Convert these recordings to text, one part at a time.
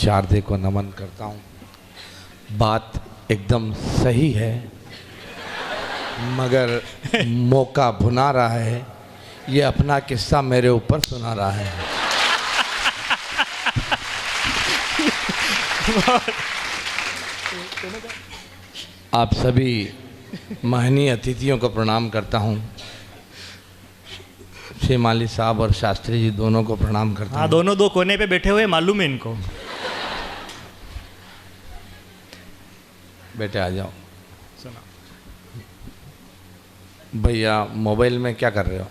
शारदे को नमन करता हूँ। बात एकदम सही है, मगर मौका भुना रहा है। ये अपना किस्सा मेरे ऊपर सुना रहा है। आप सभी महनीय अतिथियों को प्रणाम करता हूँ। श्री माली साहब और शास्त्री जी दोनों को प्रणाम करता हूँ। हाँ, दोनों दो कोने पे बैठे हुए, मालूम है इनको। बेटे आ जाओ। सुना भैया मोबाइल में क्या कर रहे हो?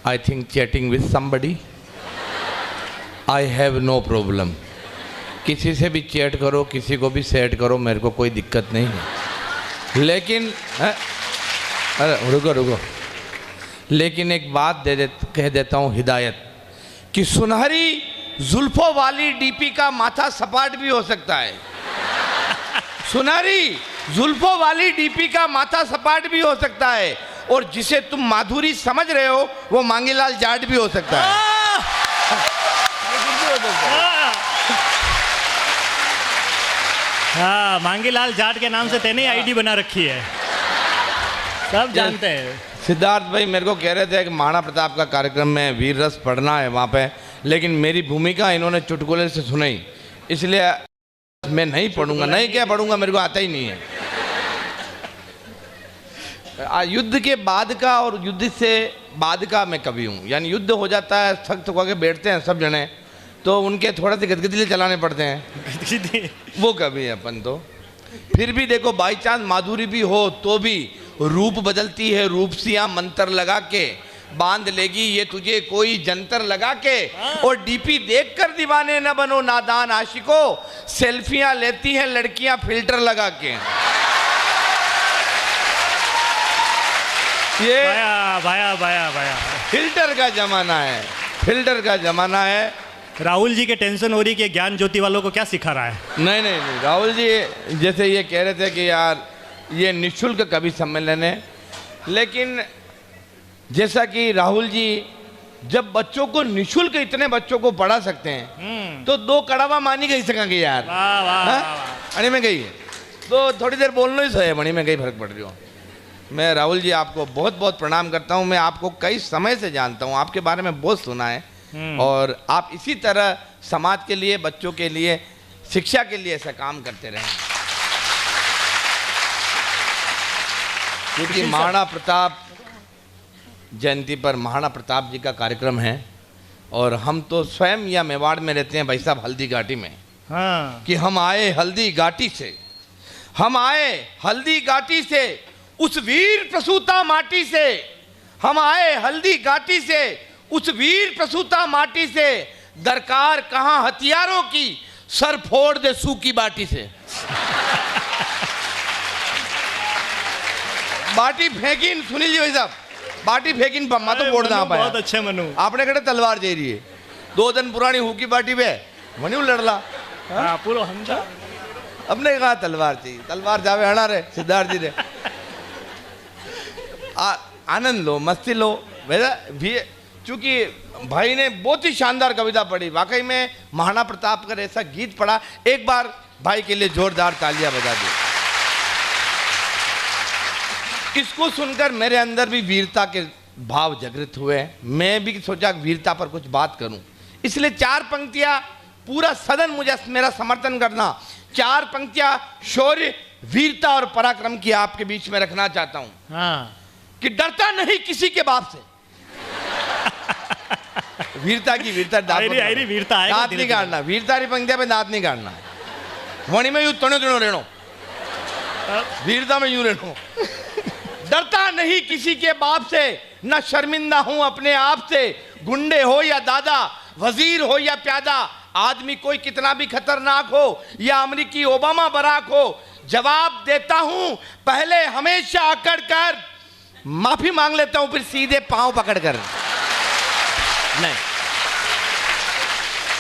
I think chatting with somebody. I have no problem. किसी से भी चैट करो, किसी को भी सेट करो, मेरे को कोई दिक्कत नहीं है। लेकिन अरे रुको रुको, लेकिन एक बात कह देता हूँ, हिदायत कि सुनहरी जुल्फों वाली डीपी का माथा सपाट भी हो सकता है। सुनहरी जुल्फों वाली डीपी का माथा सपाट भी हो सकता है, और जिसे तुम माधुरी समझ रहे हो वो मांगीलाल जाट भी हो सकता है। हाँ, मांगीलाल जाट के नाम से तेने आईडी बना रखी है, सब जानते हैं। सिद्धार्थ भाई मेरे को कह रहे थे कि महाराणा प्रताप का कार्यक्रम में वीर रस पढ़ना है वहाँ पे, लेकिन मेरी भूमिका इन्होंने चुटकुले से सुनाई, इसलिए मैं नहीं पढ़ूंगा। नहीं क्या पढ़ूंगा, मेरे को आता ही नहीं है। युद्ध के बाद का और युद्ध से बाद का मैं कवि हूँ। यानी युद्ध हो जाता है, थक थका के बैठते हैं सब जने, तो उनके थोड़ा से गदगदीले चलाने पड़ते हैं, वो कवि है अपन। तो फिर भी देखो, बाई चांस माधुरी भी हो तो भी रूप बदलती है। रूपसियाँ मंत्र लगा के बांध लेगी ये तुझे कोई जंतर लगा के। और डीपी देखकर दीवाने न बनो नादान आशिको, सेल्फियां लेती हैं लड़कियां फिल्टर लगा के। ये भाया फिल्टर का जमाना है, फिल्टर का जमाना है। राहुल जी के टेंशन हो रही कि ज्ञान ज्योति वालों को क्या सिखा रहा है। नहीं नहीं नहीं, राहुल जी जैसे ये कह रहे थे कि यार ये निःशुल्क कवि सम्मेलन है, लेकिन जैसा कि राहुल जी जब बच्चों को निःशुल्क इतने बच्चों को पढ़ा सकते हैं, तो दो कड़ावा मानी गई सकेंगे यार। अणी में गई है तो थोड़ी देर बोलना ही सही है, मणि में कई फर्क पड़ रही हो। मैं राहुल जी आपको बहुत बहुत प्रणाम करता हूँ। मैं आपको कई समय से जानता हूँ, आपके बारे में बहुत सुना है, और आप इसी तरह समाज के लिए, बच्चों के लिए, शिक्षा के लिए ऐसा काम करते रहें। क्योंकि महाराणा प्रताप जयंती पर महाराणा प्रताप जी का कार्यक्रम है, और हम तो स्वयं या मेवाड़ में रहते हैं भाई साहब, हल्दी घाटी में। हाँ। कि हम आए हल्दी घाटी से, हम आए हल्दी घाटी से, उस वीर प्रसूता माटी से। हम आए हल्दी घाटी से, उस वीर प्रसूता माटी से। दरकार कहां हथियारों की, सर फोड़ दे सूखी बाटी से। बाटी फेंकीन सुनील जी भाई साहब, बाटी फेंकीन बम्मा तो फोड़ ना पाया। बहुत अच्छे मनु। आपने कहे तलवार दे रही है, 2 दिन पुरानी हुकी बाटी पे मनु लड़ला। हाँ, पूरा हमजा। अपने कहा तलवार चाहिए, तलवार जावे हड़ा रे सिद्धार्थ जी रे। आनंद लो, मस्ती लो। भी चूंकि भाई ने बहुत ही शानदार कविता पढ़ी, वाकई में महाराणा प्रताप का ऐसा गीत पढ़ा। एक बार भाई के लिए जोरदार तालियां बजा दी। इसको सुनकर मेरे अंदर भी वीरता के भाव जागृत हुए। मैं भी सोचा वीरता पर कुछ बात करूं, इसलिए 4 पंक्तियां, पूरा सदन मुझे मेरा समर्थन करना, 4 पंक्तियां शौर्य, वीरता और पराक्रम की आपके बीच में रखना चाहता हूं। हाँ। कि डरता नहीं किसी के बाप से। वीरता की वीरता, दांत नहीं काटना, वीरता री पंक्तियां पे दांत नहीं काटना। वणी में यूं तणो तणो रहनो, वीरता में यूं रहनो। डरता नहीं किसी के बाप से, न शर्मिंदा हूं अपने आप से। गुंडे हो या दादा, वजीर हो या प्यादा, आदमी कोई कितना भी खतरनाक हो या अमेरिकी ओबामा बराक हो, जवाब देता हूं पहले हमेशा अकड़ कर, माफी मांग लेता हूं फिर सीधे पांव पकड़ कर। नहीं,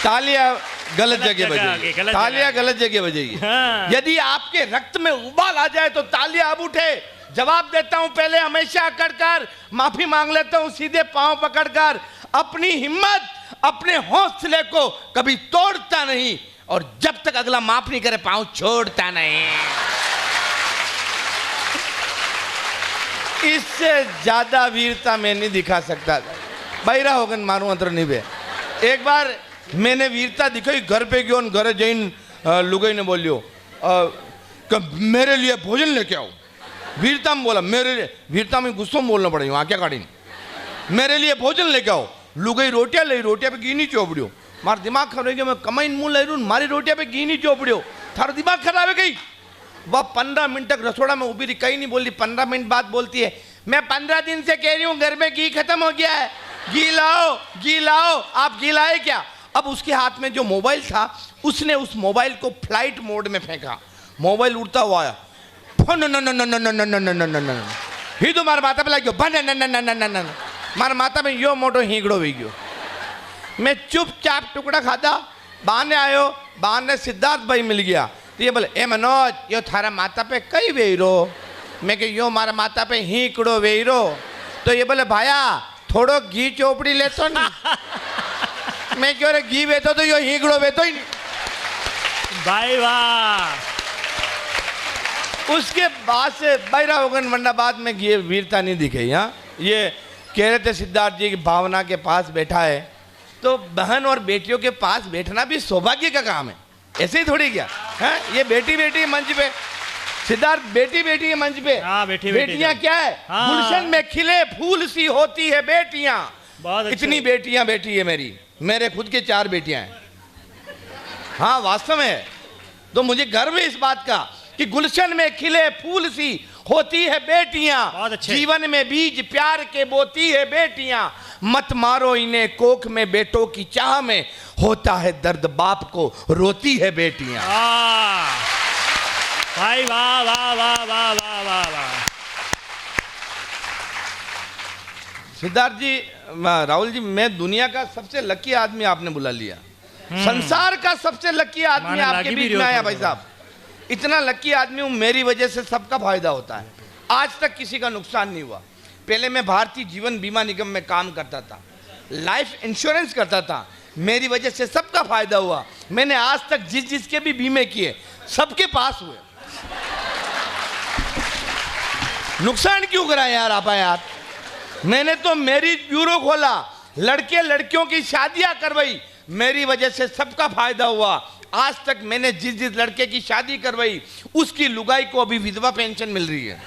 तालियां गलत जगह बजेगी, तालियां गलत जगह बजेगी। हाँ। यदि आपके रक्त में उबाल आ जाए तो तालियां अब उठे। जवाब देता हूं पहले हमेशा अकड़ कर, माफी मांग लेता हूं सीधे पांव पकड़ कर। अपनी हिम्मत अपने हौसले को कभी तोड़ता नहीं, और जब तक अगला माफ नहीं करे पांव छोड़ता नहीं। इससे ज्यादा वीरता मैं नहीं दिखा सकता। बहिरा होगन मारू अंतर नहीं बे। एक बार मैंने वीरता दिखाई, घर पे गयो, घर जैन लुगाई ने बोलियो कि मेरे लिए भोजन लेके आओ। वीरता में बोला, मेरे लिए, वीरता में गुस्सों में बोलना पड़ेगा, आँखें काटी, मेरे लिए भोजन लेके आओ। लुगाई रोटियां लाई, रोटियां पे घी नहीं चोपड़ियो। मारा दिमाग खराब हो गया, मैं कमाई मुँह लाई रू, मारी रोटियां पे घी नहीं चोपड़ियो, थारा दिमाग खराब है गई। वह 15 मिनट तक रसोड़ा में उभी रही, कहीं नहीं बोली। 15 मिनट बाद बोलती है, मैं 15 दिन से कह रही हूँ घर में घी खत्म हो गया है, घी लाओ, घी लाओ। आप घी लाए क्या? अब उसके हाथ में जो मोबाइल था, उसने उस मोबाइल को फ्लाइट मोड में फेंका। मोबाइल उड़ता हुआ आया, ही तो मारा माता पे लग गयो, मारा माता में यो मोटो हींगड़ो हुई गयो। मैं चुपचाप टुकड़ा खाता, बहाने आयो, बहाने सिद्धार्थ भाई मिल गया। तो ये बोले, ए मनोज, यो थारा माता पे कई वेरो? मैं कह, यो मारा माता पे हींकड़ो वेरो। तो ये बोले, भाया थोड़ो घी चोपड़ी लेतो नहीं। मैं क्यों रे घी वेतो तो यो हींकड़ो वेतो ही नहीं। भाई वाह। उसके बाद से बैरा होगन, वरना बाद में ये वीरता नहीं दिखाई। हाँ, ये कह रहे थे सिद्धार्थ जी की भावना के पास बैठा है, तो बहन और बेटियों के पास बैठना भी सौभाग्य का काम है, ऐसे ही थोड़ी क्या है। ये बेटी बेटी मंच पे, सिद्धार्थ बेटी बेटी के मंच पे, हाँ, बेटियां क्या है, हाँ, गुलशन में खिले फूल सी होती है बेटियां। बहुत इतनी बेटियां बेटी है मेरी, मेरे खुद के 4 बेटियां हैं। हाँ वास्तव में, तो मुझे गर्व है इस बात का कि गुलशन में खिले फूल सी होती है बेटियां, जीवन में बीज प्यार के बोती है बेटियां। मत मारो इन्हें कोख में, बेटों की चाह में होता है दर्द बाप को रोती है बेटियां। भाई वाह वाह वाह वाह वाह वाह वाह। सिद्धार्थ जी, राहुल जी, मैं दुनिया का सबसे लकी आदमी आपने बुला लिया, संसार का सबसे लकी आदमी आपके बीच में आया। भाई साहब, इतना लकी आदमी हूं, मेरी वजह से सबका फायदा होता है। आज तक किसी का नुकसान नहीं हुआ। पहले मैं भारतीय जीवन बीमा निगम में काम करता था, लाइफ इंश्योरेंस करता था, मेरी वजह से सबका फायदा हुआ। मैंने आज तक जिसके भी बीमे किए सबके पास हुए। नुकसान क्यों करा यार आप? यार मैंने तो मैरिज ब्यूरो खोला, लड़के लड़कियों की शादियां करवाई, मेरी वजह से सबका फायदा हुआ। आज तक मैंने जिस लड़के की शादी करवाई उसकी लुगाई को अभी विधवा पेंशन मिल रही है।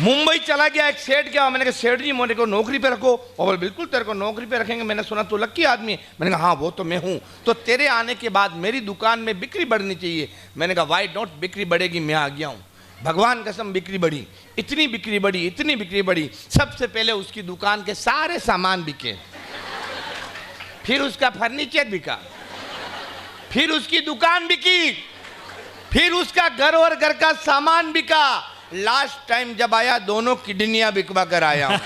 मुंबई चला गया, एक सेठ गया, मैंने कहा सेठ जी मेरे को नौकरी पे रखो। और बोले बिल्कुल तेरे को नौकरी पे रखेंगे, मैंने सुना तो लकी आदमी है। मैंने कहा हाँ वो तो मैं हूँ, तो तेरे आने के बाद मेरी दुकान में बिक्री बढ़नी चाहिए। मैंने कहा वाई नॉट, बिक्री बढ़ेगी, मैं आ गया हूँ। भगवान कसम बिक्री बढ़ी, इतनी बिक्री बढ़ी, इतनी बिक्री बढ़ी। सबसे पहले उसकी दुकान के सारे सामान बिके, फिर उसका फर्नीचर बिका, फिर उसकी दुकान बिकी, फिर उसका घर और घर का सामान बिका। लास्ट टाइम जब आया दोनों किडनियां बिकवा कर आया हूं।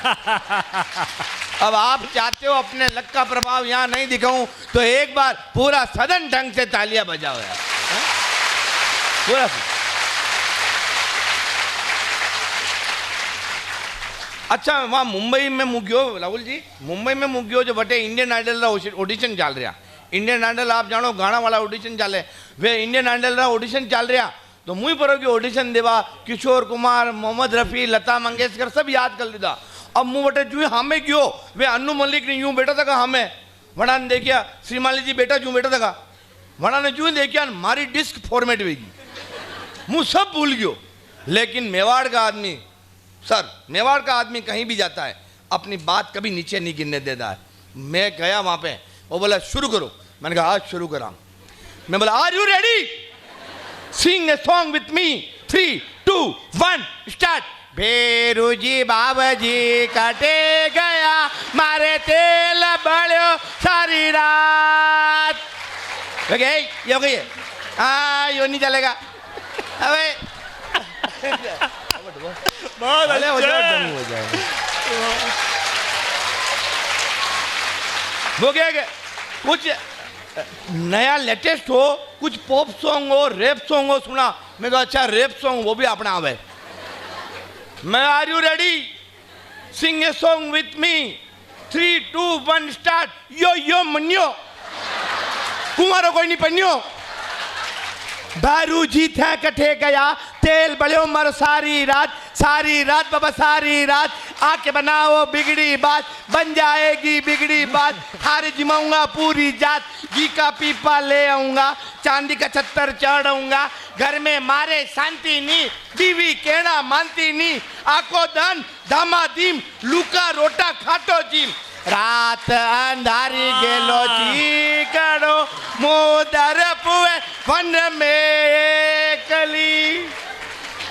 अब आप चाहते हो अपने लक का प्रभाव यहां नहीं दिखाऊं तो एक बार पूरा सदन ढंग से तालियां बजाओ यार, पूरा। अच्छा वहां मुंबई में मुगियो राहुल जी, मुंबई में मुगियो जो बटे इंडियन आइडल ऑडिशन चल रहा। इंडियन आइडल आप जानो गाना वाला ऑडिशन चाले, वे इंडियन आइडल ऑडिशन चल रहा। तो मुझे पर ऑडिशन देवा, किशोर कुमार, मोहम्मद रफ़ी, लता मंगेशकर सब याद कर लीधा। अब मुँह बटे जू हमें गयो, वे अन्नू मलिक ने यूं बेटा था हमें वड़ा ने देखिया, श्रीमाली जी बेटा जू बेटा था वड़ा ने जू देखिया, मारी डिस्क फॉर्मेट हुई, मुँह सब भूल गयो। लेकिन मेवाड़ का आदमी, सर मेवाड़ का आदमी कहीं भी जाता है अपनी बात कभी नीचे नहीं गिरने देता है। मैं गया वहाँ पे, वो बोला शुरू करो, मैंने कहा आज शुरू करा। मैं बोला are you ready, sing a song with me, 3, 2, 1 start. Bheru ji बाबा जी कटे गया, मारे तेल बड़ो सारी रात। ये हो गई है, हाँ यो नहीं चलेगा। अबे बहुत वो क्या कुछ नया लेटेस्ट हो, कुछ पॉप सॉन्ग हो, रैप सॉन्ग हो सुना। मैं कहा अच्छा रैप सॉन्ग वो भी अपना आवे। मैं are you ready, sing a song with me, 3, 2, 1 start. यो यो मन्यो कुमारो कोई नहीं पन्यो बारू जी थे कठे गया तेल बड़ो मर सारी रात बाबा सारी रात आके बनाओ बिगड़ी बात बन जाएगी बिगड़ी बात हारे जिमाऊंगा पूरी जात घी का पीपा ले आऊंगा चांदी का छत्तर चढ़ाऊंगा घर में मारे शांति नी बीवी केड़ा मानती नी आको धन धामाधीम लूका रोटा खाटो जीम रात अंधारी गेलो चीकड़ो मोदर पुए वन में कली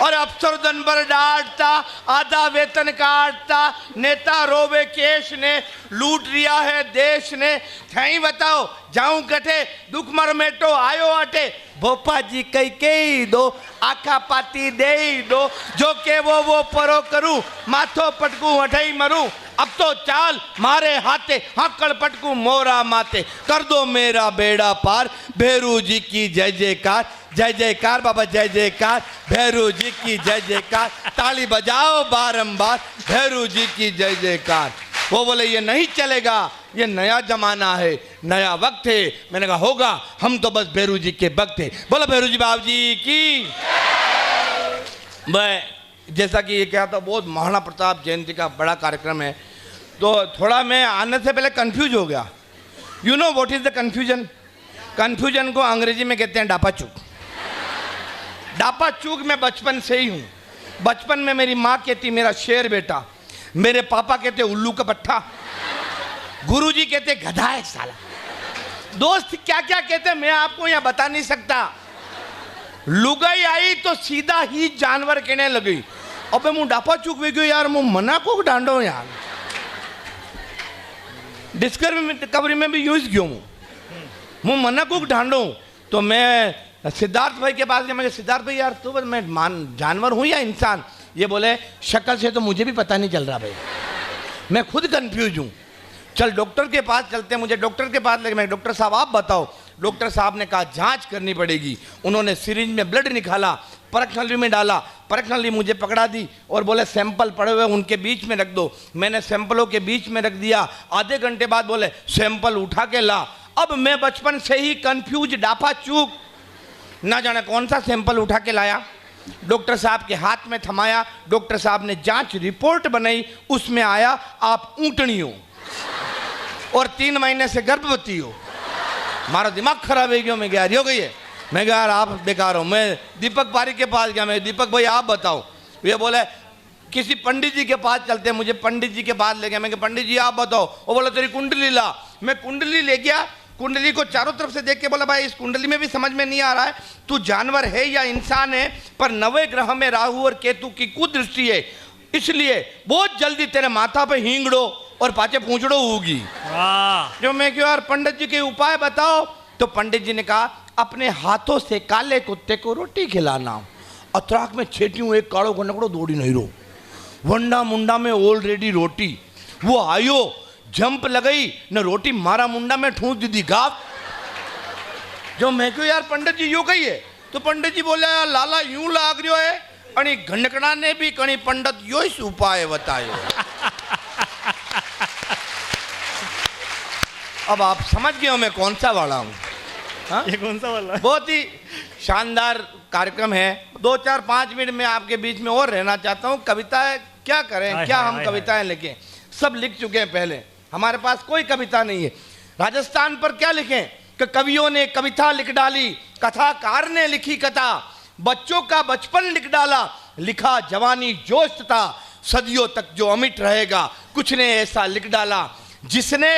और अफसर दिन भर डांटता आधा वेतन काटता नेता रोवे केश ने लूट लिया है देश ने थई बताओ जाऊं कठे दुख मर मेटो आयो अटे भोपा जी कई दो आखा पाती दे दो जो के वो परो करूं माथो पटकू अठई मरूं अब तो चाल मारे हाथे हक्कड़ पटकू मोरा माथे कर दो मेरा बेड़ा पार भैरू जी की जय जयकार बाबा जय जयकार भैरू जी की जय जयकार ताली बजाओ बारंबार भैरू जी की जय जयकार। वो बोले ये नहीं चलेगा ये नया जमाना है नया वक्त है। मैंने कहा होगा हम तो बस भैरू जी के भक्त थे। बोला भैरू जी बाबू जी की। मैं जैसा कि ये क्या था बहुत महाराणा प्रताप जयंती का बड़ा कार्यक्रम है तो थोड़ा मैं आने से पहले कंफ्यूज हो गया। You know what is the confusion? Confusion को अंग्रेजी में कहते हैं डापा चूक। डापा चूक मैं बचपन से ही हूँ। बचपन में मेरी माँ कहती मेरा शेर बेटा, मेरे पापा कहते उल्लू का पट्टा, गुरुजी कहते गधा है साला, दोस्त क्या क्या कहते मैं आपको यहाँ बता नहीं सकता। लुगाई आई तो सीधा ही जानवर कहने लगी। अबे मुँह डापा चूक वे गयो यार मुँह मना को डांडो यार। डिस्कवरी में भी यूज क्यों मुँह मना को डांडो। तो मैं सिद्धार्थ भाई के पास गया। मैं सिद्धार्थ भाई यार तो मैं जानवर हूँ या इंसान? ये बोले शक्ल से तो मुझे भी पता नहीं चल रहा भाई, मैं खुद कंफ्यूज हूँ। चल डॉक्टर के पास चलते हैं। मुझे डॉक्टर के पास लगे। मैं डॉक्टर साहब आप बताओ। डॉक्टर साहब ने कहा जांच करनी पड़ेगी। उन्होंने सिरिंज में ब्लड निकाला, परख नली में डाला, परख नली मुझे पकड़ा दी और बोले सैंपल पड़े हुए उनके बीच में रख दो। मैंने सैंपलों के बीच में रख दिया। आधे घंटे बाद बोले सैंपल उठा के ला। अब मैं बचपन से ही कंफ्यूज डापा चूक, ना जाने कौन सा सैंपल उठा के लाया, डॉक्टर साहब के हाथ में थमाया। डॉक्टर साहब ने जांच रिपोर्ट बनाई, उसमें आया आप ऊँटनी हो और 3 महीने से गर्भवती हो। हमारा दिमाग खराब है क्यों? मैं गया हो गई है। मैं कहा यार आप बेकार हो। मैं दीपक पारी के पास गया। मैं दीपक भाई आप बताओ। ये बोले किसी पंडित जी के पास चलते हैं। मुझे पंडित जी के पास ले गया। मैं कहा पंडित जी आप बताओ। वो बोला तेरी कुंडली ला। मैं कुंडली ले गया। कुंडली को चारों तरफ से देख के बोला भाई इस कुंडली में भी समझ में नहीं आ रहा है तू जानवर है या इंसान है, पर 9वें ग्रह में राहु और केतु की कुदृष्टि है, इसलिए बहुत जल्दी तेरे माथा पे हींगड़ो और पाचे पूंछड़ो होगी। जो मैं क्यों यार पंडित जी के उपाय बताओ। तो पंडित जी ने कहा अपने हाथों से काले कुत्ते को रोटी खिलाना। अतराक में छेटियों एक काड़ो को नकड़ो दौड़ी नहीं रो वंडा मुंडा में ऑलरेडी रोटी। वो आयो जंप लगई न रोटी मारा मुंडा में ठूस दी गाव। जो मैं क्यों यार पंडित जी यूं कही है। तो पंडित जी बोले यार लाला यूं लाग रही है अणी घनकड़ा ने भी कणी पंडित यो ही उपाय बतायो। अब आप समझ गए हो मैं कौन सा वाला हूँ। ये कौन सा वाला? बहुत ही शानदार कार्यक्रम है। 2-4-5 मिनट में आपके बीच में और रहना चाहता हूँ। कविताएं क्या करें, क्या हम कविताएं लिखें? सब लिख चुके हैं पहले, हमारे पास कोई कविता नहीं है। राजस्थान पर क्या लिखें कि कवियों ने कविता लिख डाली, कथाकार ने लिखी कथा, बच्चों का बचपन लिख डाला, लिखा जवानी जोश था, सदियों तक जो अमिट रहेगा, कुछ ने ऐसा लिख डाला। जिसने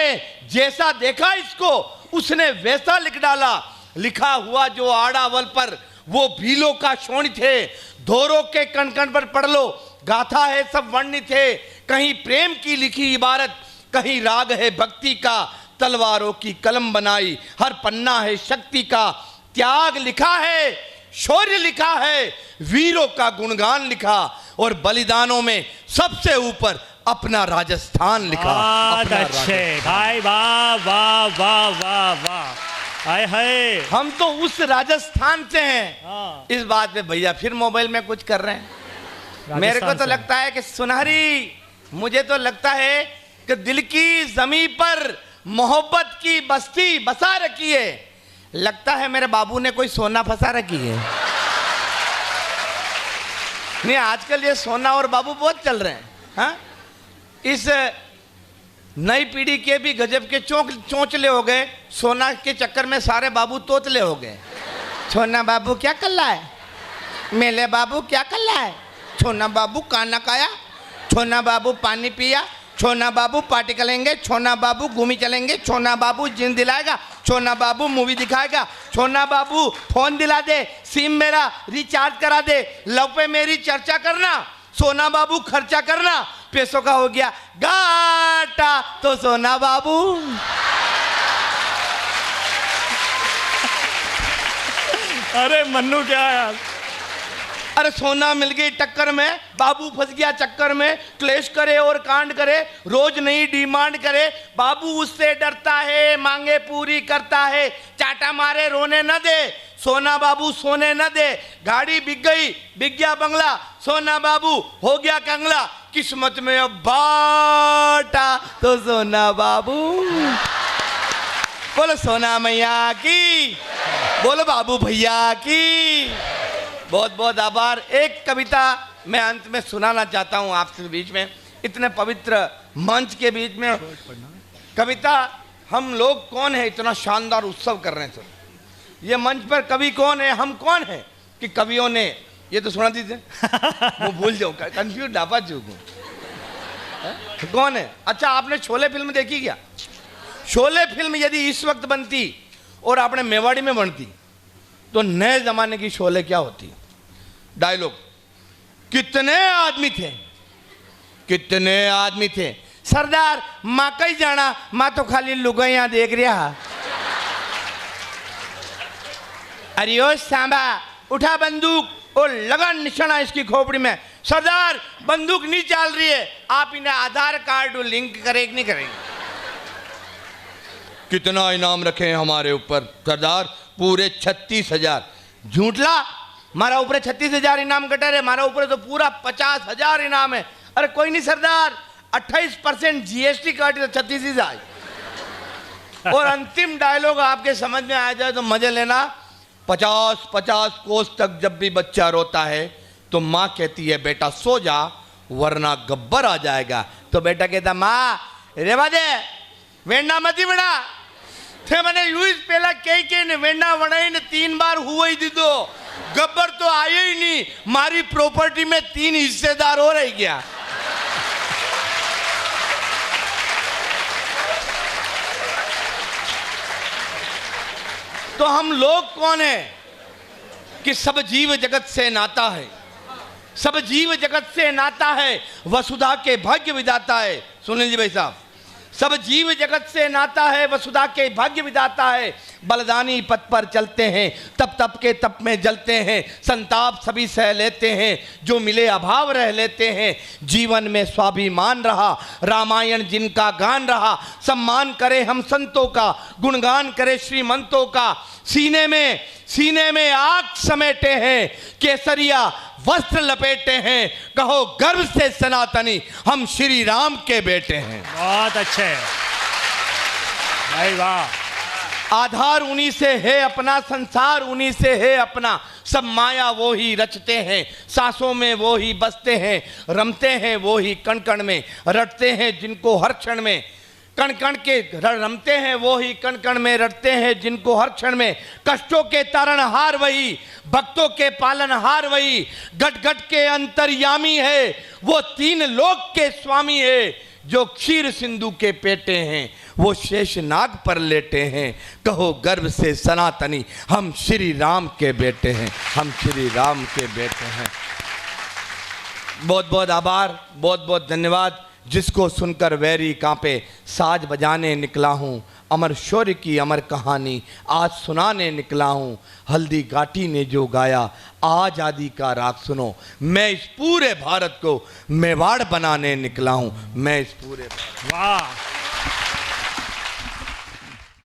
जैसा देखा इसको उसने वैसा लिख डाला, लिखा हुआ जो आड़ावल पर वो भीलों का शोणित है, धोरों के कण कण पर पढ़ लो, गाथा है सब वर्णित है, कहीं प्रेम की लिखी इबारत, कहीं राग है भक्ति का, तलवारों की कलम बनाई, हर पन्ना है शक्ति का, त्याग लिखा है, शौर्य लिखा है, वीरों का गुणगान लिखा, और बलिदानों में सबसे ऊपर अपना राजस्थान लिखा। अच्छे भाई, वाह वाह वाह वाह वाह, आए हाय। हम तो उस राजस्थान से हैं। इस बात पे भैया फिर मोबाइल में कुछ कर रहे हैं। मेरे को तो लगता है कि सुनहरी, मुझे तो लगता है कि दिल की जमीन पर मोहब्बत की बस्ती बसा रखी है। लगता है मेरे बाबू ने कोई सोना फंसा रखी है। नहीं, आजकल ये सोना और बाबू बहुत चल रहे हैं। हाँ, इस नई पीढ़ी के भी गजब के चोंचले हो गए। सोना के चक्कर में सारे बाबू तोतले हो गए। छोना बाबू क्या कर रहा है, मेले बाबू क्या कर रहा है, छोना बाबू खाना खाया, छोना बाबू पानी पिया, छोना बाबू पार्टी करेंगे, छोना बाबू घूमी चलेंगे, छोना बाबू जिन दिलाएगा, छोना बाबू मूवी दिखाएगा, छोना बाबू फोन दिला दे, सिम मेरा रिचार्ज करा दे, लव पे मेरी चर्चा करना, सोना बाबू खर्चा करना, पैसों का हो गया घाटा तो सोना बाबू। अरे मन्नू क्या यार, अरे सोना मिल गई टक्कर में, बाबू फंस गया चक्कर में, क्लेश करे और कांड करे, रोज नई डिमांड करे, बाबू उससे डरता है, मांगे पूरी करता है, चाटा मारे रोने न दे, सोना बाबू सोने न दे, गाड़ी बिक गई, बिक गया बंगला, सोना बाबू हो गया कंगला, किस्मत में अब बाटा तो सोना बाबू। बोलो सोना मैया की, बोलो बाबू भैया की। बहुत बहुत आभार। एक कविता मैं अंत में सुनाना चाहता हूं आपके बीच में, इतने पवित्र मंच के बीच में। कविता, हम लोग कौन है इतना शानदार उत्सव कर रहे हैं सर, ये मंच पर कवि कौन है, हम कौन है कि कवियों ने ये तो सुना दीजिए। वो भूल जाओ, कंफ्यूज डापा चूक कौन है। अच्छा, आपने शोले फिल्म देखी क्या? शोले फिल्म यदि इस वक्त बनती और आपने मेवाड़ी में बनती तो नए जमाने की शोले क्या होती। डायलॉग, कितने आदमी थे, कितने आदमी थे, सरदार माँ कहीं जाना, माँ तो खाली लुगाइयां देख रहा। अरे ओ सांबा, उठा बंदूक और लगा निशाना इसकी खोपड़ी में। सरदार बंदूक नहीं चल रही है, आप इन्हें आधार कार्ड लिंक करेंगे नहीं करेंगे। कितना इनाम रखे हैं हमारे ऊपर सरदार, पूरे 36,000। झूठला, हमारा ऊपर 36,000 इनाम कटे रहे, हमारा ऊपर तो पूरा 50,000 इनाम है। अरे कोई नहीं सरदार, 28% GST काटी तो 36,000। और अंतिम डायलॉग आपके समझ में आ जाए तो मजे लेना। 50 कोस तक जब भी बच्चा रोता है तो माँ कहती है बेटा सो जा वरना गब्बर आ जाएगा। तो बेटा कहता माँ रेवा दे, वेंडा मती बड़ा थे मैंने यूज पहला कई के ने वेंडा वणाई ने 3 बार हुआ ही दीदो, गब्बर तो आए ही नहीं, मारी प्रॉपर्टी में 3 हिस्सेदार हो रही गया। तो हम लोग कौन है कि सब जीव जगत से नाता है, सब जीव जगत से नाता है, वसुधा के भाग्य विधाता है। सुन लीजिए भाई साहब, सब जीव जगत से नाता है, वसुधा के भाग्य विधाता है। बलदानी पथ पर चलते हैं, तप तप के तप में जलते हैं, संताप सभी सह लेते हैं, जो मिले अभाव रह लेते हैं। जीवन में स्वाभिमान रहा, रामायण जिनका गान रहा, सम्मान करे हम संतों का, गुणगान करे श्रीमंतों का। सीने में आग समेटे हैं, केसरिया वस्त्र लपेटे हैं, कहो गर्व से सनातनी हम श्री राम के बेटे हैं। बहुत अच्छे भाई, वाह। आधार उन्हीं से है अपना, संसार उन्हीं से है अपना, सब माया वो ही रचते हैं, सांसों में वो ही बसते हैं, रमते हैं वो ही कण कण में, रटते हैं जिनको हर क्षण में, कण कण के रमते हैं वो ही कण कण में, रटते हैं जिनको हर क्षण में। कष्टों के तारणहार वही, भक्तों के पालनहार वही, घट घट के अंतर्यामी है, वो 3 लोक के स्वामी है, जो क्षीर सिंधु के पेटे हैं, वो शेषनाग पर लेटे हैं, कहो गर्व से सनातनी हम श्री राम के बेटे हैं, हम श्री राम के बेटे हैं। बहुत बहुत आभार, बहुत बहुत धन्यवाद। जिसको सुनकर वैरी कांपे, साज बजाने निकला हूँ, अमर शौर्य की अमर कहानी आज सुनाने निकला हूँ। हल्दी घाटी ने जो गाया आज़ादी का राग सुनो, मैं इस पूरे भारत को मेवाड़ बनाने निकला हूँ, मैं इस पूरे वाह।